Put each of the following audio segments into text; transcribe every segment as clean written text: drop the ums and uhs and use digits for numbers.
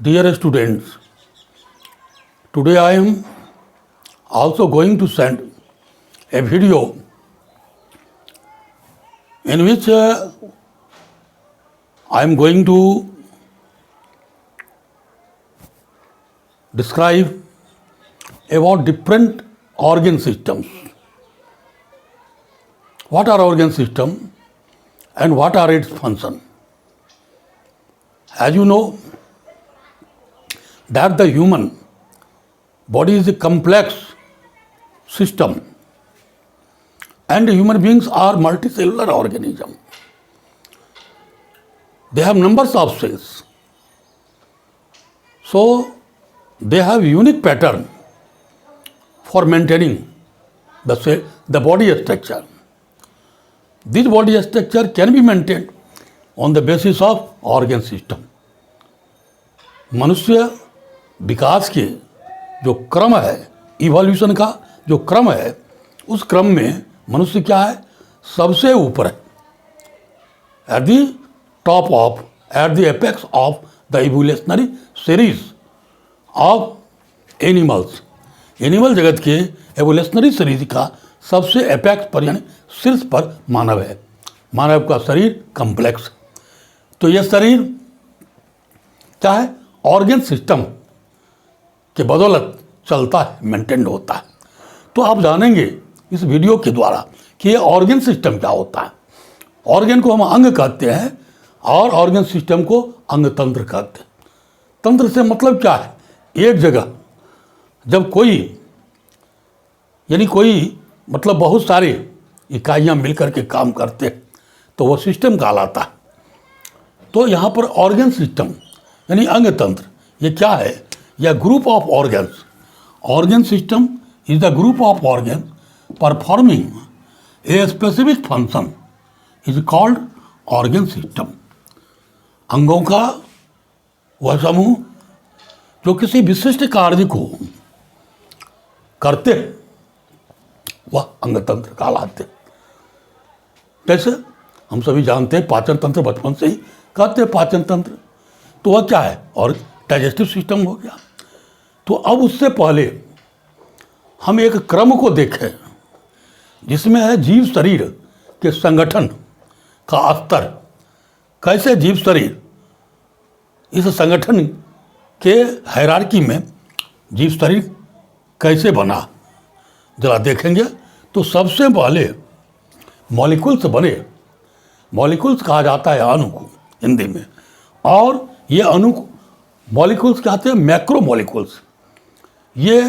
Dear students, today I am also going to send a video in which I am going to describe about different organ systems. What are organ systems and what are its function? As you know, that the human body is a complex system and human beings are multicellular organisms. They have numbers of cells. So they have unique pattern for maintaining the body structure. This body structure can be maintained on the basis of organ system. मनुष्य विकास के जो क्रम है, evolution का जो क्रम है, उस क्रम में मनुष्य क्या है? सबसे ऊपर है, at the top of, at the apex of the evolutionary series of animals. Animal जगत के एवोल्यूशनरी सीरीज का सबसे एपेक्स पर यानी शीर्ष पर मानव है. मानव का शरीर कम्प्लेक्स. तो यह शरीर क्या है? ऑर्गन सिस्टम के बदौलत चलता है, मेंटेन होता है. तो आप जानेंगे इस वीडियो के द्वारा कि ये ऑर्गन सिस्टम क्या होता है. ऑर्गन को हम अंग कहते हैं और ऑर्गन सिस्टम को अंग तंत्र कहते हैं. तंत्र से मतलब क्या है? एक जगह जब कोई मतलब बहुत सारे इकाइयाँ मिलकर के काम करते हैं तो वो सिस्टम कहलाता है. तो यहाँ पर ऑर्गन सिस्टम यानी अंग तंत्र ये क्या है? या group of organs. Organ system is the group of organ performing a specific function is called organ system. अंगों का वह समूह जो किसी विशिष्ट कार्य को करते वह अंग तंत्र कहलाते. जैसे हम सभी जानते हैं पाचन तंत्र, बचपन से ही कहते हैं पाचन तंत्र. तो वह क्या है? और डाइजेस्टिव सिस्टम हो गया. तो अब उससे पहले हम एक क्रम को देखें जिसमें है जीव शरीर के संगठन का स्तर. कैसे जीव शरीर इस संगठन के हायरार्की में जीव शरीर कैसे बना, जरा देखेंगे. तो सबसे पहले मॉलिक्यूल्स बने. मॉलिक्यूल्स कहा जाता है अणु को हिंदी में, और ये अणु मॉलिक्यूल्स कहते हैं मैक्रो मॉलिक्यूल्स. ये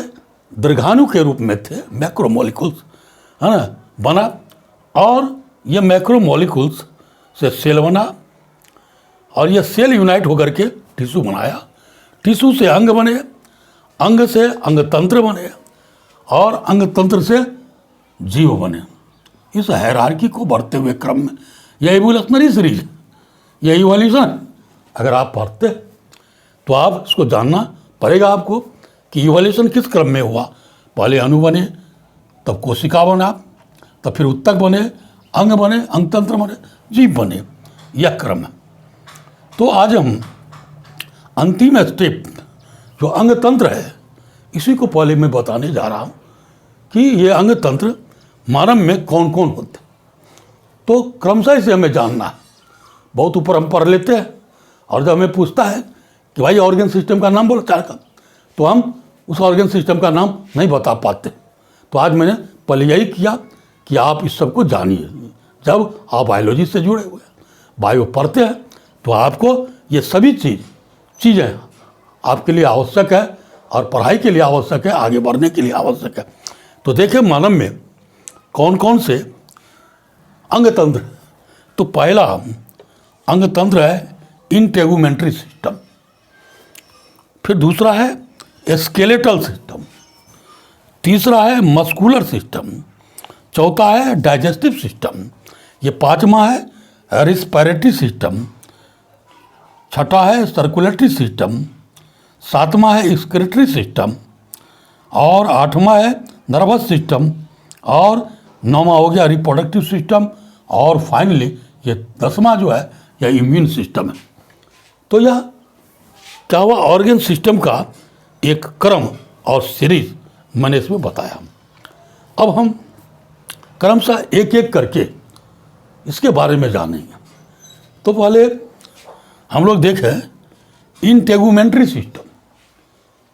दीर्घाणु के रूप में थे, मैक्रो मॉलिक्यूल्स है ना, बना. और ये मैक्रो मॉलिक्यूल्स से सेल बना और ये सेल यूनाइट होकर के टिश्यू बनाया. टिश्यू से अंग बने, अंग से अंग तंत्र बने और अंग तंत्र से जीव बने. इस हायरार्की को बढ़ते हुए क्रम में यह इवोल्यूशनरी सीरीज, यह इवोल्यूशन अगर आप पढ़ते तो आप इसको जानना पड़ेगा आपको कि इवोल्यूशन किस क्रम में हुआ. पहले अणु बने, तब कोशिका बना, तब फिर उत्तक बने, अंग बने, अंग तंत्र बने, जीव बने. यह क्रम है. तो आज हम अंतिम स्टेप जो अंग तंत्र है इसी को पहले मैं बताने जा रहा हूँ कि ये अंग तंत्र मानव में कौन कौन होते. तो क्रमशः इसे हमें जानना है. बहुत ऊपर हम पढ़ लेते हैं और जब हमें पूछता है कि भाई ऑर्गन सिस्टम का नाम बोलो चार का, तो हम उस ऑर्गन सिस्टम का नाम नहीं बता पाते. तो आज मैंने पहले यही किया कि आप इस सब को जानिए. जब आप बायोलॉजी से जुड़े हुए बायो पढ़ते हैं तो आपको ये सभी चीज़ें आपके लिए आवश्यक है और पढ़ाई के लिए आवश्यक है, आगे बढ़ने के लिए आवश्यक है. तो देखें मानव में कौन कौन से अंग तंत्र. तो पहला अंग तंत्र है इंटेगुमेंट्री सिस्टम. फिर दूसरा है स्केलेटल सिस्टम. तीसरा है मस्कुलर सिस्टम. चौथा है डाइजेस्टिव सिस्टम. ये पांचवा है रिस्पिरेटरी सिस्टम. छठा है सर्कुलेटरी सिस्टम. सातवां है एक्सक्रीटरी सिस्टम. और आठवां है नर्वस सिस्टम. और नौवां हो गया रिप्रोडक्टिव सिस्टम. और फाइनली ये 10वां जो है यह इम्यून सिस्टम है. तो यह क्या हुआ, ऑर्गन सिस्टम का एक क्रम और सीरीज मैंने इसमें बताया। अब हम क्रमशः एक एक करके इसके बारे में जानेंगे। तो पहले हम लोग देखें इंटेगुमेंट्री सिस्टम।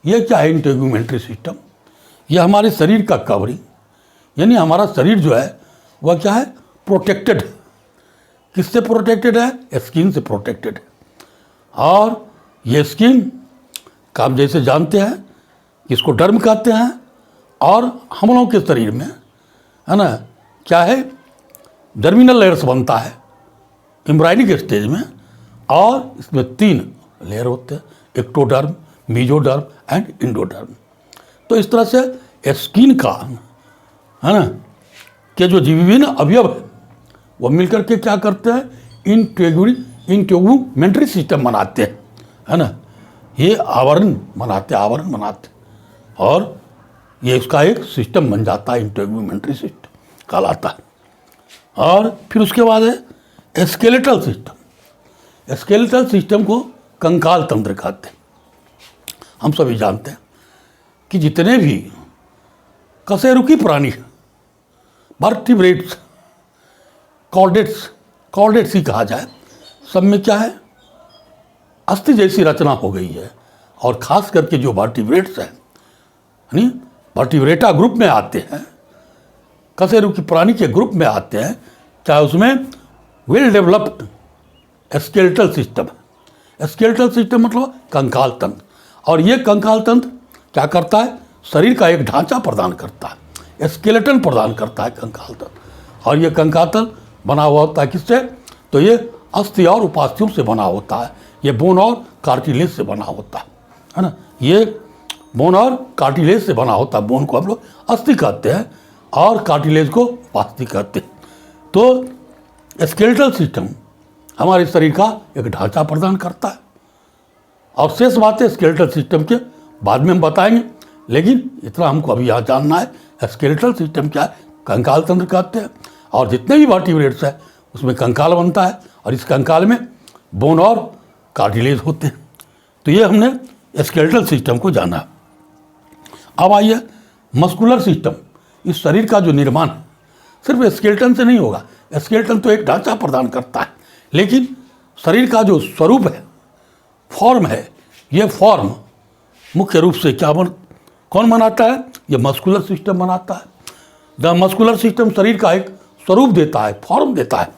ये क्या है इंटेगुमेंट्री सिस्टम? यह हमारे शरीर का कवरिंग, यानी हमारा शरीर जो है वह क्या है, प्रोटेक्टेड है। किससे प्रोटेक्टेड है? स्किन से प्रोटेक्टेड है। और ये स्किन का आप जैसे जानते हैं कि इसको डर्म कहते हैं, और हम लोगों के शरीर में है ना क्या है, जर्मिनल लेयर्स बनता है एम्ब्रायनिक स्टेज में, और इसमें 3 लेयर होते हैं, एक्टोडर्म, मीजोडर्म एंड इंडोडर्म। तो इस तरह से स्किन का है ना के जो विभिन्न अवयव है वो मिलकर के क्या करते हैं, इंटेगुमेंट्री सिस्टम बनाते हैं, है ना। ये आवरण बनाते, और ये इसका एक सिस्टम बन जाता है, इंटेगुमेंट्री सिस्टम कहलाता है। और फिर उसके बाद है स्केलेटल सिस्टम। स्केलेटल सिस्टम को कंकाल तंत्र कहते हैं। हम सभी जानते हैं कि जितने भी कशेरुकी प्राणी, वर्टिब्रेट्स, कॉर्डेट्स ही कहा जाए, सब में क्या है, अस्थि जैसी रचना हो गई है। और खास करके जो वर्टिब्रेट्स हैं, यानी वर्टिब्रेटा ग्रुप में आते हैं, कशेरुकी प्राणी के ग्रुप में आते हैं, क्या उसमें वेल डेवलप्ड स्केलेटल सिस्टम है। स्केलेटल सिस्टम मतलब कंकाल तंत्र। और ये कंकाल तंत्र क्या करता है, शरीर का एक ढांचा प्रदान करता है, स्केलेटन प्रदान करता है कंकाल तंत्र। और ये कंकाल तंत्र बना हुआ होता है किससे, तो ये अस्थि और उपास्थियों से बना होता है। ये बोन और कार्टिलेज से बना होता है ना। ये बोन और कार्टिलेज से बना होता है। बोन को हम लोग अस्थि कहते हैं और कार्टिलेज को उपास्थि कहते हैं। तो स्केलेटल सिस्टम हमारे शरीर का एक ढांचा प्रदान करता है। और शेष बातें स्केलेटल सिस्टम के बाद में हम बताएंगे, लेकिन इतना हमको अभी यहाँ जानना है स्केलेटल सिस्टम क्या है, कंकाल तंत्र कहते हैं। और जितने भी वर्टिब्रेट्स है उसमें कंकाल बनता है, और इस कंकाल में बोन और कार्टिलेज होते हैं। तो ये हमने स्केलेटल सिस्टम को जाना। अब आइए मस्कुलर सिस्टम। इस शरीर का जो निर्माण सिर्फ स्केलेटन से नहीं होगा। स्केलेटन तो एक ढांचा प्रदान करता है, लेकिन शरीर का जो स्वरूप है, फॉर्म है, ये फॉर्म मुख्य रूप से कौन बनाता है, ये मस्कुलर सिस्टम बनाता है। जब मस्कुलर सिस्टम शरीर का एक स्वरूप देता है, फॉर्म देता है,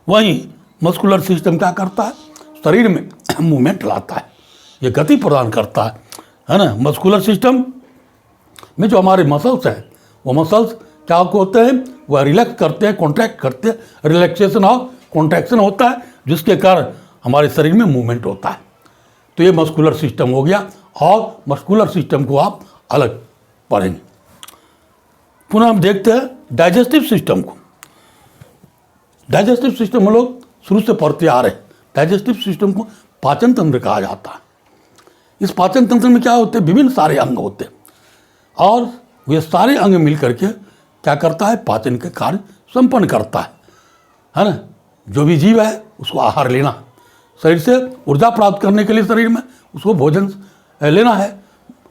वहीं मस्कुलर सिस्टम क्या करता है, शरीर में मूवमेंट लाता है, ये गति प्रदान करता है ना। मस्कुलर सिस्टम में जो हमारे मसल्स हैं, वो मसल्स क्या होते हैं, वह रिलैक्स करते हैं, कॉन्ट्रैक्ट करते हैं, रिलैक्सेशन और कॉन्ट्रैक्शन होता है, जिसके कारण हमारे शरीर में मूवमेंट होता है। तो ये मस्कुलर सिस्टम हो गया। और मस्कुलर सिस्टम को आप अलग पढ़ेंगे। पुनः हम देखते हैं डाइजेस्टिव सिस्टम को। डाइजेस्टिव सिस्टम हम लोग शुरू से पढ़ते आ रहे हैं। डाइजेस्टिव सिस्टम को पाचन तंत्र कहा जाता है। इस पाचन तंत्र में क्या होते हैं, विभिन्न सारे अंग होते हैं, और वे सारे अंग मिल करके क्या करता है, पाचन के कार्य संपन्न करता है ना। जो भी जीव है उसको आहार लेना, शरीर से ऊर्जा प्राप्त करने के लिए शरीर में उसको भोजन लेना है,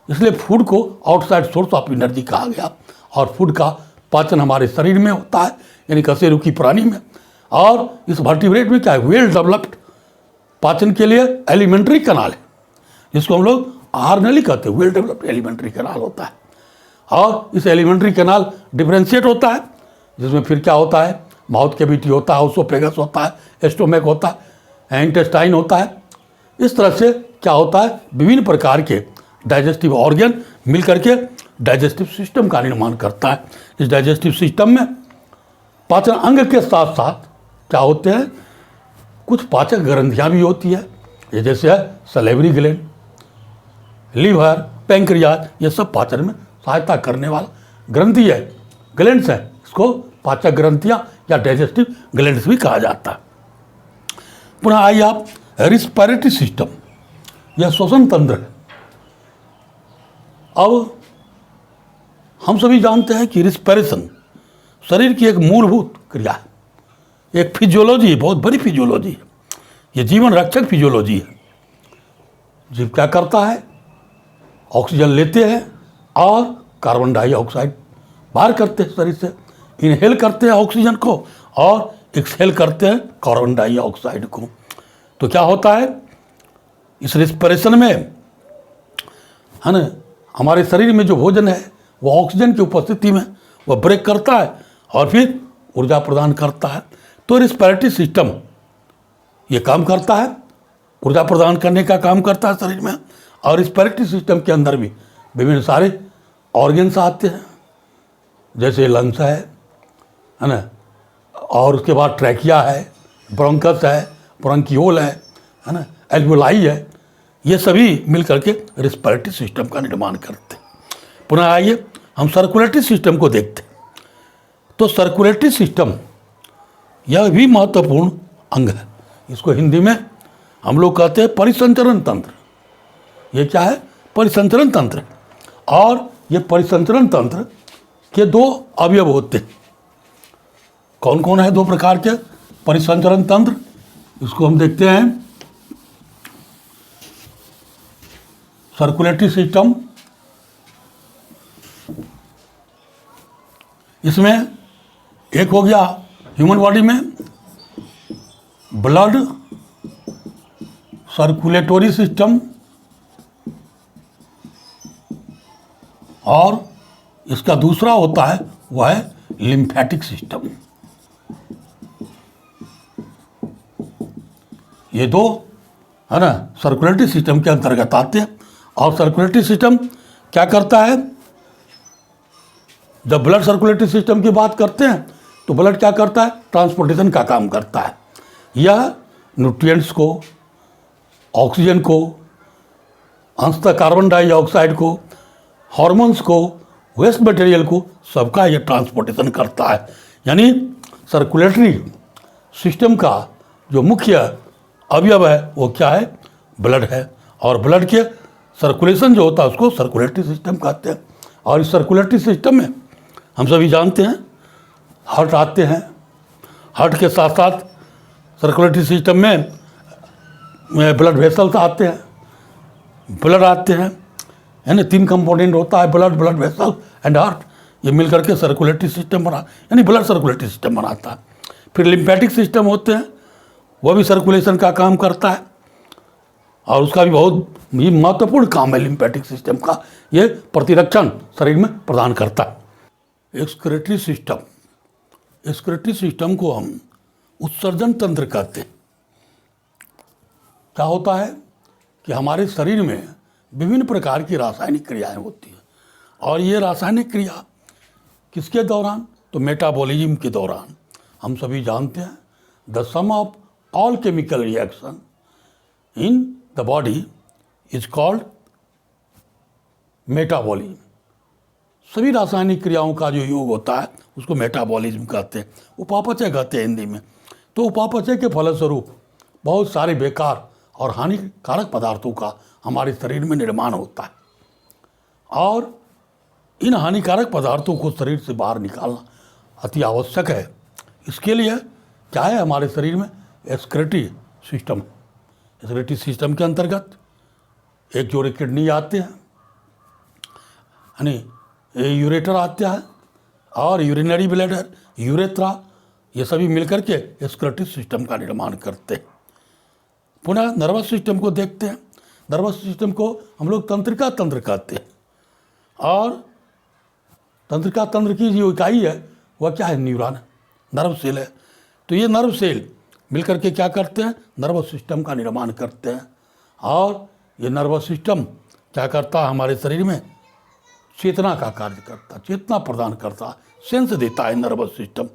इसलिए फूड को आउटसाइड सोर्स ऑफ एनर्जी कहा गया। और फूड का पाचन हमारे शरीर में होता है, यानी कशेरुकी प्राणी में। और इस वर्टिब्रेट में क्या है, वेल डेवलप्ड पाचन के लिए एलिमेंट्री कनाल है, जिसको हम लोग आहार नली कहते हैं। वेल डेवलप्ड एलिमेंट्री कनाल होता है। और इस एलिमेंट्री कनाल डिफ्रेंशिएट होता है, जिसमें फिर क्या होता है, माउथ कैविटी होता है, ओसोफेगस होता है, स्टोमक होता है, इंटेस्टाइन होता है। इस तरह से क्या होता है, विभिन्न प्रकार के डाइजेस्टिव ऑर्गन मिलकर के डाइजेस्टिव सिस्टम का निर्माण करता है। इस डाइजेस्टिव सिस्टम में पाचन अंग के साथ साथ क्या होते हैं, कुछ पाचक ग्रंथियाँ भी होती है। ये जैसे है सलेवरी ग्लैंड, लीवर, पैंक्रियाज, ये सब पाचन में सहायता करने वाला ग्रंथि है, ग्लैंड्स है। इसको पाचक ग्रंथियाँ या डाइजेस्टिव ग्लैंड्स भी कहा जाता है। पुनः आइए आप रिस्पिरेटरी सिस्टम, यह श्वसन तंत्र है। अब हम सभी जानते हैं कि रिस्पिरेशन शरीर की एक मूलभूत क्रिया है, एक फिजियोलॉजी है, बहुत बड़ी फिजियोलॉजी है, ये जीवन रक्षक फिजियोलॉजी है। जीव क्या करता है, ऑक्सीजन लेते हैं और कार्बन डाइऑक्साइड बाहर करते हैं शरीर से, इनहेल करते हैं ऑक्सीजन को और एक्सहेल करते हैं कार्बन डाइऑक्साइड को। तो क्या होता है इस रेस्पिरेशन में, है ना, हमारे शरीर में जो भोजन है वो ऑक्सीजन की उपस्थिति में वह ब्रेक करता है और फिर ऊर्जा प्रदान करता है। तो रेस्पिरेटरी सिस्टम ये काम करता है, ऊर्जा प्रदान करने का काम करता है शरीर में। और रेस्पिरेटरी सिस्टम के अंदर भी विभिन्न सारे ऑर्गन्स आते हैं, जैसे लंग्स है ना, और उसके बाद ट्रैकिया है, ब्रोंकस है, ब्रोंकियोल है ना, एल्वुलाई है। ये सभी मिलकर के रेस्पिरेटरी सिस्टम का निर्माण करते हैं। पुनः आइए हम सर्कुलेटरी सिस्टम को देखते हैं। तो सर्कुलेटरी सिस्टम यह भी महत्वपूर्ण अंग है। इसको हिंदी में हम लोग कहते हैं परिसंचरण तंत्र। ये क्या है, परिसंचरण तंत्र। और ये परिसंचरण तंत्र के दो अवयव होते हैं। कौन कौन है दो प्रकार के परिसंचरण तंत्र, इसको हम देखते हैं। सर्कुलेटरी सिस्टम, इसमें एक हो गया ह्यूमन बॉडी में ब्लड सर्कुलेटरी सिस्टम, और इसका दूसरा होता है वह है लिम्फेटिक सिस्टम। ये दो, है ना, सर्कुलेटरी सिस्टम के अंतर्गत आते हैं। और सर्कुलेटरी सिस्टम क्या करता है, जब ब्लड सर्कुलेटरी सिस्टम की बात करते हैं तो ब्लड क्या करता है, ट्रांसपोर्टेशन का काम करता है। यह न्यूट्रिएंट्स को, ऑक्सीजन को, अंशतः कार्बन डाइऑक्साइड को, हार्मोन्स को, वेस्ट मटेरियल को, सबका ये ट्रांसपोर्टेशन करता है। यानी सर्कुलेटरी सिस्टम का जो मुख्य अवयव है वो क्या है, ब्लड है। और ब्लड के सर्कुलेशन जो होता है उसको सर्कुलेटरी सिस्टम कहते हैं। और इस सर्कुलेटरी सिस्टम में हम सभी जानते हैं हार्ट आते हैं। हार्ट के साथ साथ सर्कुलेटरी सिस्टम में ब्लड वेसल्स आते हैं, ब्लड आते हैं, है ना। तीन कंपोनेंट होता है, blood, blood vessel and heart. ये मिलकर के सर्कुलेटरी सिस्टम बना, यानी ब्लड सर्कुलेटरी सिस्टम बनाता है। फिर लिम्फेटिक सिस्टम होते हैं, वह भी सर्कुलेशन का काम करता है और उसका भी बहुत ही महत्वपूर्ण काम है लिम्फेटिक सिस्टम का। ये प्रतिरक्षण शरीर में प्रदान करता है। एक्सक्रीटरी सिस्टम, एक्सक्रीटरी सिस्टम को हम उत्सर्जन तंत्र कहते हैं। क्या होता है कि हमारे शरीर में विभिन्न प्रकार की रासायनिक क्रियाएं होती हैं और ये रासायनिक क्रिया किसके दौरान, तो मेटाबॉलिज्म के दौरान। हम सभी जानते हैं the sum of all chemical reaction in the body is called metabolism. सभी रासायनिक क्रियाओं का जो योग होता है उसको मेटाबॉलिज्म कहते हैं, उपापचय कहते हैं हिंदी में। तो उपापचय के फलस्वरूप बहुत सारे बेकार और हानिकारक पदार्थों का हमारे शरीर में निर्माण होता है और इन हानिकारक पदार्थों को शरीर से बाहर निकालना अति आवश्यक है। इसके लिए क्या है हमारे शरीर में एक्सक्रीटरी सिस्टम। एक्सक्रीटरी सिस्टम के अंतर्गत एक जोड़े किडनी आते हैं, यानी यूरेटर आते हैं और यूरिनरी ब्लैडर, यूरेथ्रा, ये सभी मिलकर के एक्सक्रीटरी सिस्टम का निर्माण करते हैं। पुनः नर्वस सिस्टम को देखते हैं। नर्वस सिस्टम को हम लोग तंत्रिका तंत्र कहते हैं और तंत्रिका तंत्र की जो इकाई है वह क्या है, न्यूरॉन, नर्व सेल है। तो ये नर्व सेल मिलकर के क्या करते हैं, नर्वस सिस्टम का निर्माण करते हैं। और ये नर्वस सिस्टम क्या करता है, हमारे शरीर में चेतना का कार्य करता है, चेतना प्रदान करता है, सेंस देता है नर्वस सिस्टम।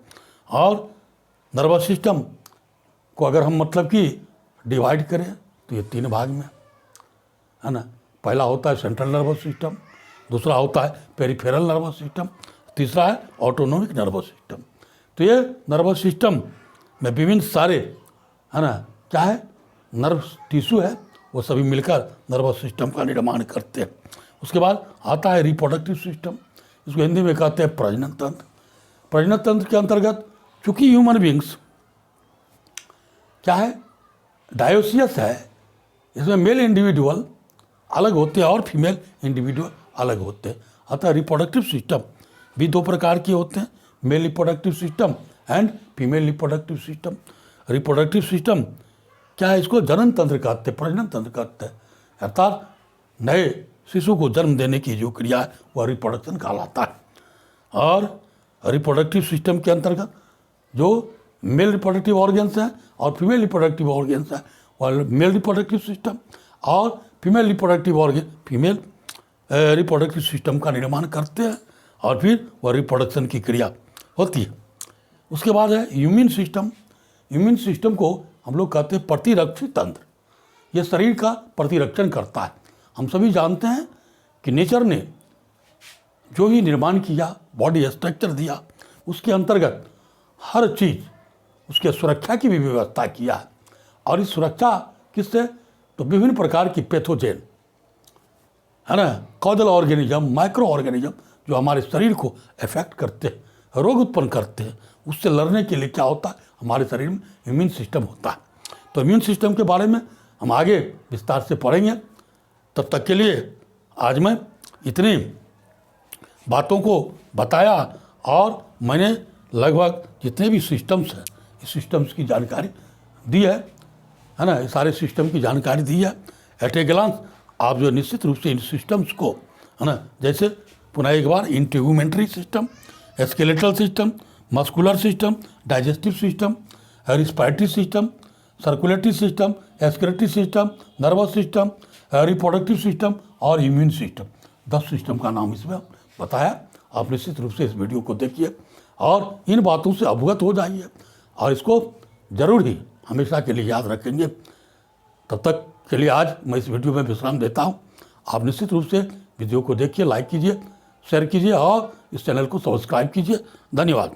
और नर्वस सिस्टम को अगर हम मतलब कि डिवाइड करें तो ये तीन भाग में, है ना। पहला होता है सेंट्रल नर्वस सिस्टम, दूसरा होता है पेरिफेरल नर्वस सिस्टम, तीसरा है ऑटोनोमिक नर्वस सिस्टम। तो ये नर्वस सिस्टम में विभिन्न सारे, है ना, क्या है, नर्व टिश्यू है, वो सभी मिलकर नर्वस सिस्टम का निर्माण करते हैं। उसके बाद आता है रिप्रोडक्टिव सिस्टम, इसको हिंदी में कहते हैं प्रजनन तंत्र। प्रजनन तंत्र के अंतर्गत चूँकि ह्यूमन बींग्स क्या है, डायोसियस है, इसमें मेल इंडिविजुअल अलग होते हैं और फीमेल इंडिविजुअल अलग होते हैं। अतः रिप्रोडक्टिव सिस्टम भी दो प्रकार के होते हैं, male reproductive system and female reproductive system. Reproductive system क्या है? इसको जन्म तंत्र कहते हैं, प्रजनन तंत्र कहते हैं, अर्थात नए शिशु को जन्म देने की जो क्रिया है वह रिप्रोडक्शन कहलाता है। और रिप्रोडक्टिव सिस्टम के अंतर्गत जो मेल रिप्रोडक्टिव ऑर्गन्स हैं और फीमेल रिप्रोडक्टिव ऑर्गन्स हैं, वह मेल रिप्रोडक्टिव सिस्टम और फीमेल रिप्रोडक्टिव सिस्टम का निर्माण करते हैं और फिर वह रिप्रोडक्शन की क्रिया होती है। उसके बाद है इम्यून सिस्टम। इम्यून सिस्टम को हम लोग कहते हैं प्रतिरक्षी तंत्र। यह शरीर का प्रतिरक्षण करता है। हम सभी जानते हैं कि नेचर ने जो भी निर्माण किया, बॉडी स्ट्रक्चर दिया, उसके अंतर्गत हर चीज़ उसके सुरक्षा की भी व्यवस्था किया है। और इस सुरक्षा किससे? तो विभिन्न प्रकार की पैथोजेन है ना, कॉजल ऑर्गेनिज्म, माइक्रो ऑर्गेनिज्म जो हमारे शरीर को इफेक्ट करते हैं, रोग उत्पन्न करते हैं, उससे लड़ने के लिए क्या होता है? हमारे शरीर में इम्यून सिस्टम होता है। तो इम्यून सिस्टम के बारे में हम आगे विस्तार से पढ़ेंगे। तब तक के लिए आज मैं इतनी बातों को बताया और मैंने लगभग जितने भी सिस्टम्स हैं, इस सिस्टम्स की जानकारी दी है ना, ये सारे सिस्टम की जानकारी दी है। एट ए ग्लांस आप जो निश्चित रूप से इन सिस्टम्स को है ना, जैसे पुनः एक बार integumentary system, skeletal system, muscular system, digestive system, respiratory system, circulatory system, excretory system, nervous system, reproductive system और इम्यून सिस्टम, 10 सिस्टम का नाम इसमें बताया। आप निश्चित रूप से इस वीडियो को देखिए और इन बातों से अवगत हो जाइए और इसको जरूर ही हमेशा के लिए याद रखेंगे। तब तक के लिए आज मैं इस वीडियो में विश्राम देता हूँ। आप निश्चित रूप से वीडियो को देखिए, लाइक कीजिए, शेयर कीजिए और इस चैनल को सब्सक्राइब कीजिए। धन्यवाद।